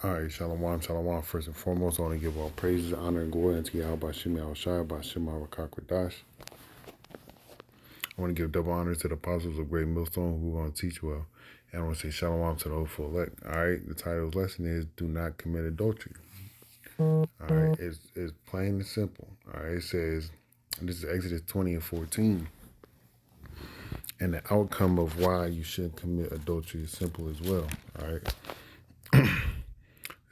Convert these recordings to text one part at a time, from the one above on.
All right, shalom, shalom. First and foremost, I want to give all praises, honor, and glory unto Yahweh Shemi Al-Shai, Bashim Al-Rakakwadash. I want to give double honors to the apostles of Great Millstone who want to teach well. And I want to say shalom to the hopeful elect. All right, the title of the lesson is Do Not Commit Adultery. All right, it's plain and simple. All right, it says, this is Exodus 20 and 14. And the outcome of why you shouldn't commit adultery is simple as well. All right.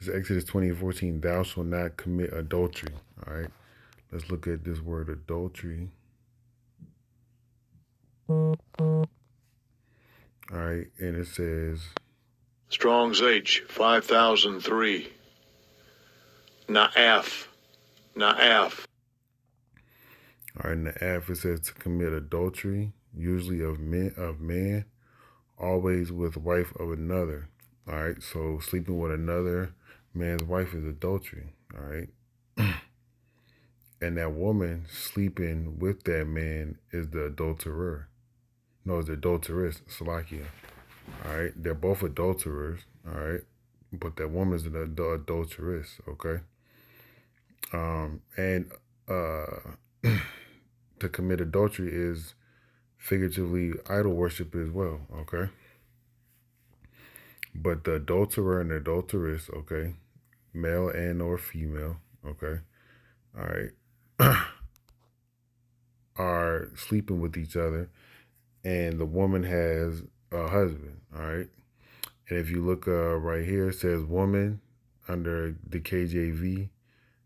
It's Exodus 20 and 14. Thou shalt not commit adultery. All right. Let's look at this word adultery. All right. And it says, Strong's H, 5003. Na'af. Na'af. all right, in the F it says to commit adultery, usually of man, always with wife of another. All right. So sleeping with another man's wife is adultery. All right. And that woman sleeping with that man is the adulterer. No, it's the adulteress, Salakia. All right. They're both adulterers. All right. But that woman is the adulteress. Okay. And to commit adultery is figuratively idol worship as well. Okay. But the adulterer and the adulteress, okay, male and or female, okay, all right, are sleeping with each other, and the woman has a husband, all right. And if you look right here, it says woman under the KJV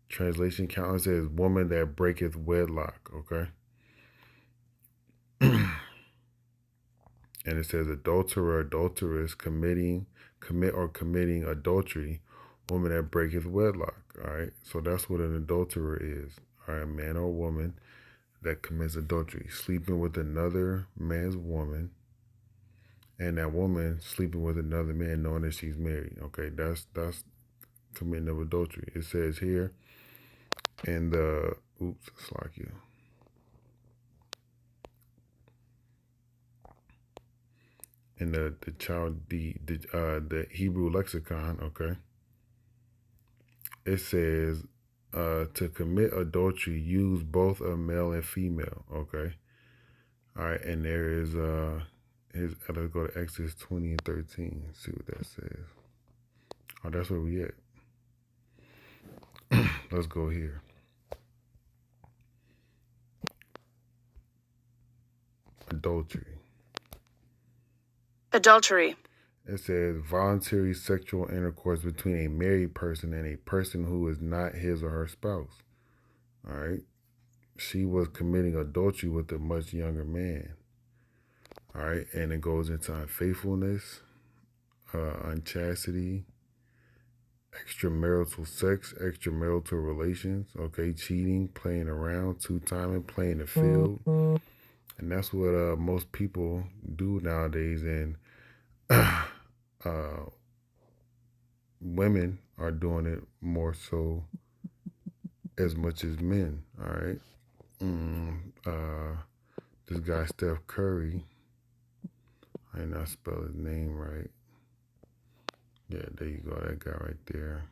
translation count. It says woman that breaketh wedlock, okay. And it says adulterer, adulteress, committing adultery, woman that breaketh wedlock, all right. So that's what an adulterer is, all right, man or woman that commits adultery, sleeping with another man's woman, and that woman sleeping with another man knowing that she's married. Okay, that's committing of adultery. It says here in the Slakia. In the Hebrew lexicon, okay, it says to commit adultery, use both a male and female. Okay, all right, and there is let's go to Exodus 20 and 13. See what that says. Oh, that's where we at. Let's go here. Adultery. Adultery. It says voluntary sexual intercourse between a married person and a person who is not his or her spouse. All right. She was committing adultery with a much younger man. All right. And it goes into unfaithfulness, unchastity, extramarital sex, extramarital relations, okay, cheating, playing around, two-timing, playing the field. And that's what most people do nowadays. And women are doing it more so as much as men, all right? This guy, Steph Curry, I did not spell his name right. Yeah, there you go, that guy right there.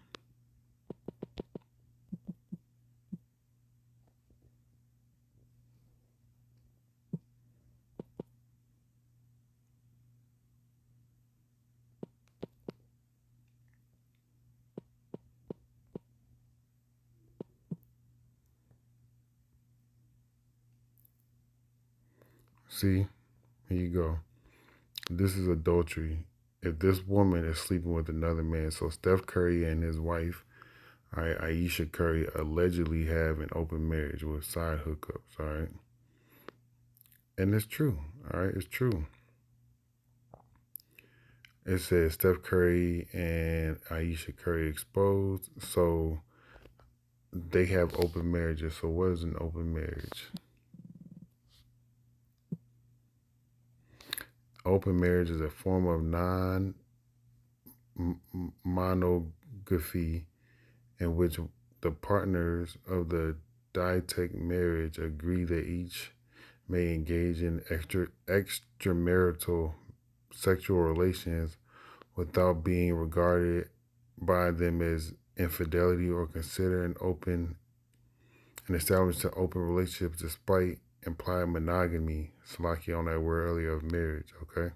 See, here you go. This is adultery. If this woman is sleeping with another man, so Steph Curry and his wife, all right, Aisha Curry, allegedly have an open marriage with side hookups, all right? And it's true, all right? It's true. It says Steph Curry and Aisha Curry exposed, so they have open marriages. So what is an open marriage? Open marriage is a form of non-monogamy in which the partners of the diatic marriage agree that each may engage in extramarital sexual relations without being regarded by them as infidelity or consider and establish an open relationship despite implied monogamy. Salaki on that word earlier of marriage, okay?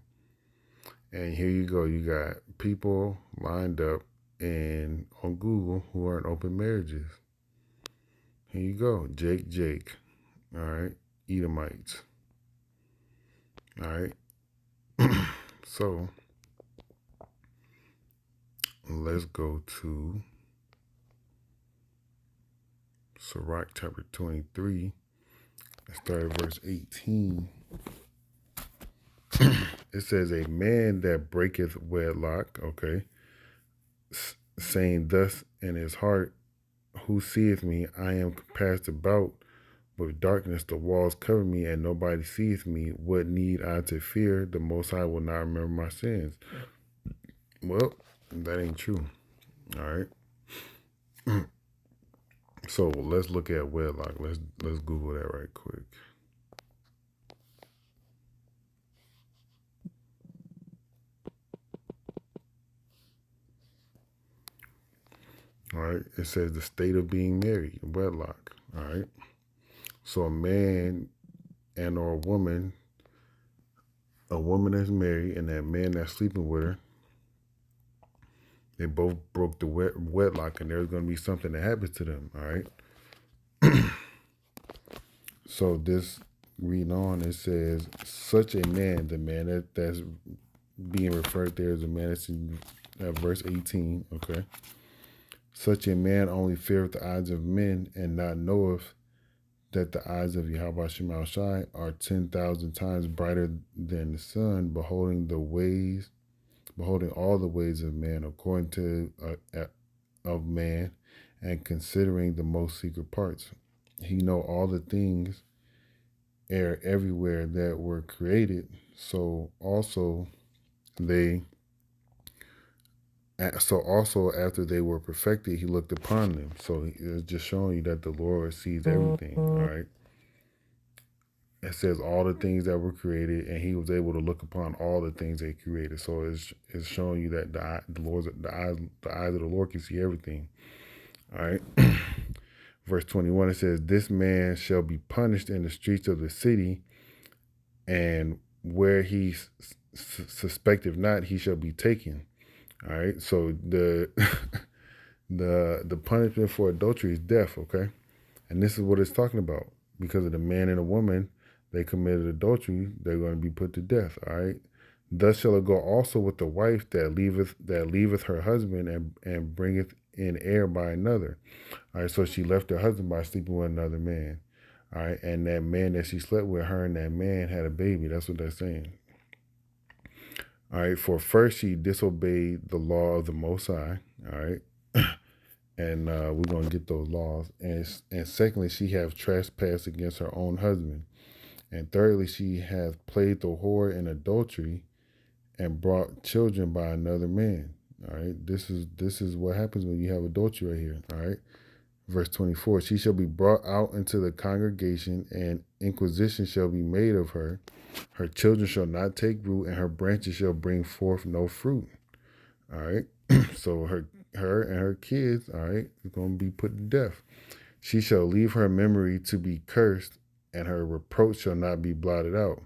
And here you go. You got people lined up and on Google who are in open marriages. Here you go. Jake. All right. Edomites. All right. So let's go to Sirach chapter 23 and start at verse 18. It says, a man that breaketh wedlock, okay, saying thus in his heart, who seeth me? I am compassed about with darkness, the walls cover me, and nobody seeth me. What need I to fear? The Most High will not remember my sins. Well, that ain't true. All right. So let's look at wedlock. Let's Google that right quick. All right. It says the state of being married, wedlock. All right. So a man and or a woman that's married and that man that's sleeping with her, they both broke the wedlock, and there's going to be something that happens to them. All right. So this reading on, it says, such a man, the man that's being referred there as a man that's in verse 18, okay? Such a man only feareth the eyes of men and not knoweth that the eyes of Yahweh Shema Shai are 10,000 times brighter than the sun, beholding all the ways of man according to of man, and considering the most secret parts. He know all the things everywhere that were created. They so also after they were perfected, he looked upon them. So it's just showing you that the Lord sees everything. All right. It says all the things that were created, and he was able to look upon all the things they created. So it's showing you that the eyes of the Lord can see everything. All right. Verse 21, it says, this man shall be punished in the streets of the city, and where he suspected not, he shall be taken. All right. So the the punishment for adultery is death. Okay, and this is what it's talking about. Because of the man and the woman, they committed adultery, they're going to be put to death. All right. Thus shall it go also with the wife that leaveth her husband and bringeth in heir by another. All right. So she left her husband by sleeping with another man. All right. And that man that she slept with, her and that man had a baby. That's what they're saying. All right. For first she disobeyed the law of the Most High. All right. And we're going to get those laws. And secondly, she hath trespassed against her own husband. And thirdly, she hath played the whore in adultery and brought children by another man. All right. This is what happens when you have adultery right here. All right. Verse 24, she shall be brought out into the congregation, and inquisition shall be made of her. Her children shall not take root, and her branches shall bring forth no fruit. All right. So her and her kids, all right, are going to be put to death. She shall leave her memory to be cursed, and her reproach shall not be blotted out.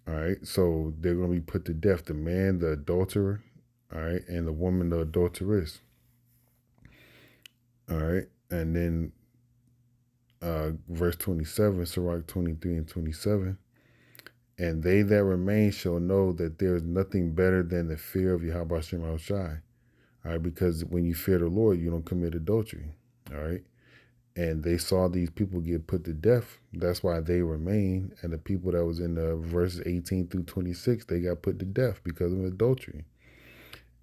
All right. So they're going to be put to death. The man, the adulterer, all right, and the woman, the adulteress. All right. And then verse 27, Sirach 23 and 27. And they that remain shall know that there is nothing better than the fear of Yahweh Shem Shai. All right. Because when you fear the Lord, you don't commit adultery. All right. And they saw these people get put to death. That's why they remain. And the people that was in the verses 18 through 26, they got put to death because of adultery.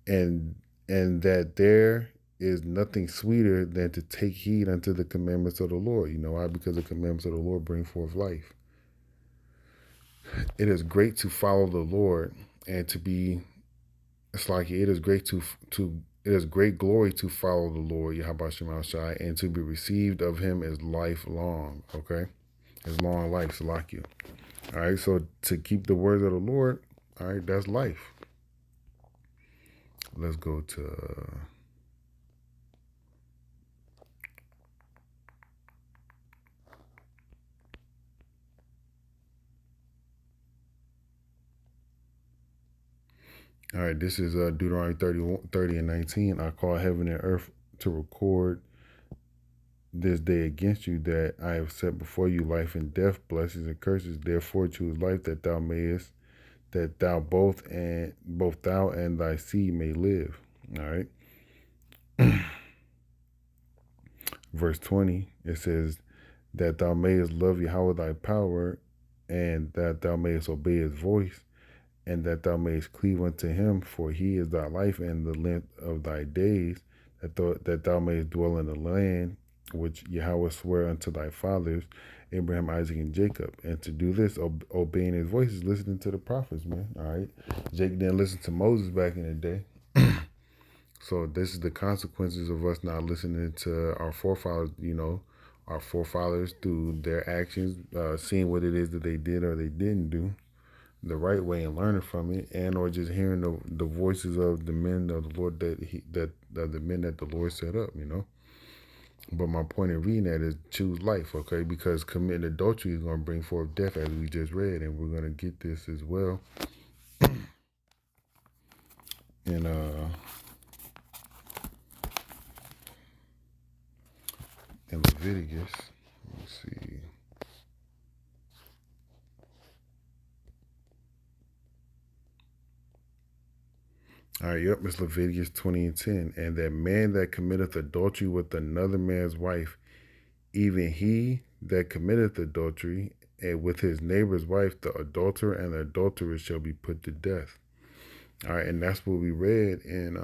And that there is nothing sweeter than to take heed unto the commandments of the Lord. You know why? Because the commandments of the Lord bring forth life. It is great to follow the Lord and to be, it's like it is great it is great glory to follow the Lord, Yahweh Shema Shai, and to be received of him as lifelong, okay? As long life, Salakia. All right, so to keep the words of the Lord, all right, that's life. Let's go to All right, this is Deuteronomy 30 and 19. I call heaven and earth to record this day against you that I have set before you life and death, blessings and curses. Therefore choose life that thou mayest, that thou both thou and thy seed may live. All right. Verse 20, it says, that thou mayest love Yahweh thy power, and that thou mayest obey his voice, and that thou mayest cleave unto him, for he is thy life and the length of thy days, that thou mayest dwell in the land which Yahweh sware unto thy fathers, Abraham, Isaac, and Jacob. And to do this, obeying his voice is listening to the prophets, man. All right. Jake didn't listen to Moses back in the day. So this is the consequences of us not listening to our forefathers, our forefathers through their actions, seeing what it is that they did or they didn't do the right way and learning from it, and or just hearing the voices of the men of the Lord the men that the Lord set up. But my point in reading that is choose life, okay? Because committing adultery is going to bring forth death, as we just read, and we're going to get this as well in in Leviticus. Let's see. All right, yep, it's Leviticus 20 and 10. And that man that committeth adultery with another man's wife, even he that committeth adultery and with his neighbor's wife, the adulterer and the adulteress shall be put to death. All right, and that's what we read in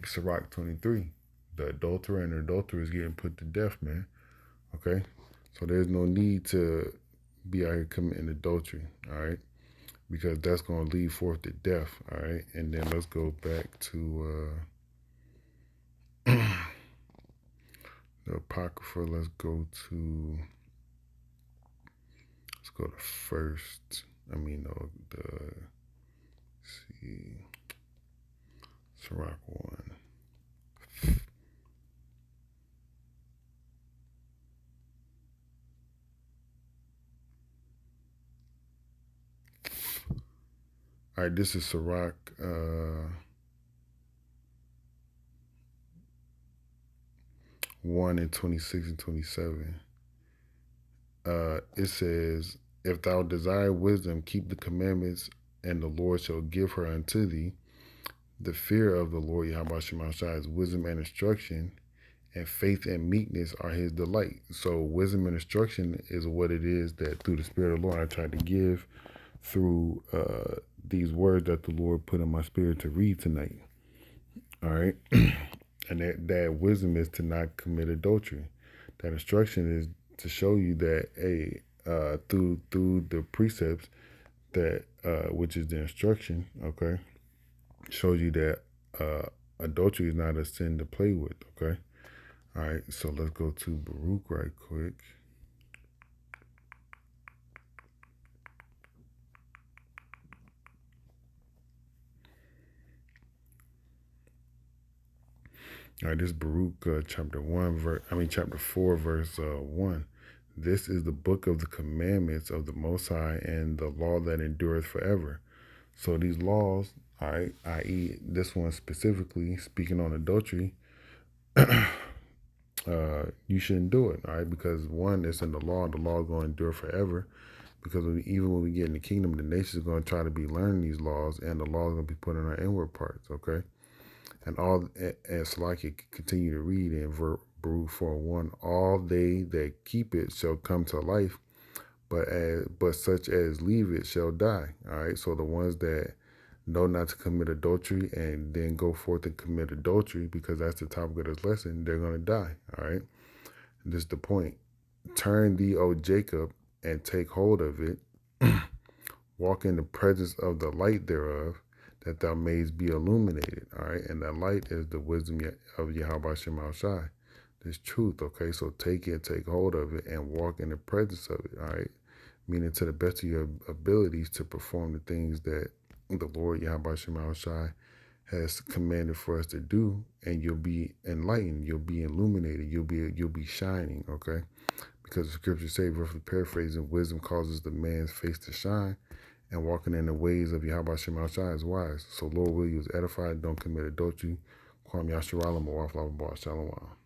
Sirach 23. The adulterer and the adulteress getting put to death, man. Okay? So there's no need to be out here committing adultery, all right? Because that's going to lead forth to death, all right? And then let's go back to the Apocrypha. Let's go to first. I mean, no, see, Sirach 1. All right, this is Sirach 1 and 26 and 27. It says, if thou desire wisdom, keep the commandments, and the Lord shall give her unto thee. The fear of the Lord Yahweh Shemashai is wisdom and instruction, and faith and meekness are his delight. So wisdom and instruction is what it is that through the Spirit of the Lord I tried to give through these words that the Lord put in my spirit to read tonight. All right. And that wisdom is to not commit adultery. That instruction is to show you that through the precepts that which is the instruction, okay, shows you that adultery is not a sin to play with, okay. All right, so let's go to Baruch right quick. All right, this is Baruch chapter 4, verse 1. This is the book of the commandments of the Most High and the law that endureth forever. So these laws, all right, i.e., this one specifically speaking on adultery, you shouldn't do it, all right, because one, it's in the law is going to endure forever. Because even when we get in the kingdom, the nations are going to try to be learning these laws, and the laws are going to be put in our inward parts, okay? And so I could continue to read in Baruch 4:1, all they that keep it shall come to life, but such as leave it shall die. All right. So the ones that know not to commit adultery and then go forth and commit adultery, because that's the topic of this lesson, they're gonna die. All right. And this is the point. Turn thee, O Jacob, and take hold of it. Walk in the presence of the light thereof, that thou mayest be illuminated. All right. And that light is the wisdom of Yahweh Shem Shai. This truth. Okay. So take hold of it, and walk in the presence of it. All right. Meaning to the best of your abilities to perform the things that the Lord Yahweh Shem Shai has commanded for us to do, and you'll be enlightened, you'll be illuminated, you'll be shining, okay? Because the scriptures say, roughly paraphrasing, wisdom causes the man's face to shine, and walking in the ways of Yahweh Shem Shai is wise. So Lord will use edified, don't commit adultery. Kwam Yasharala Mawaf Lava Shalom.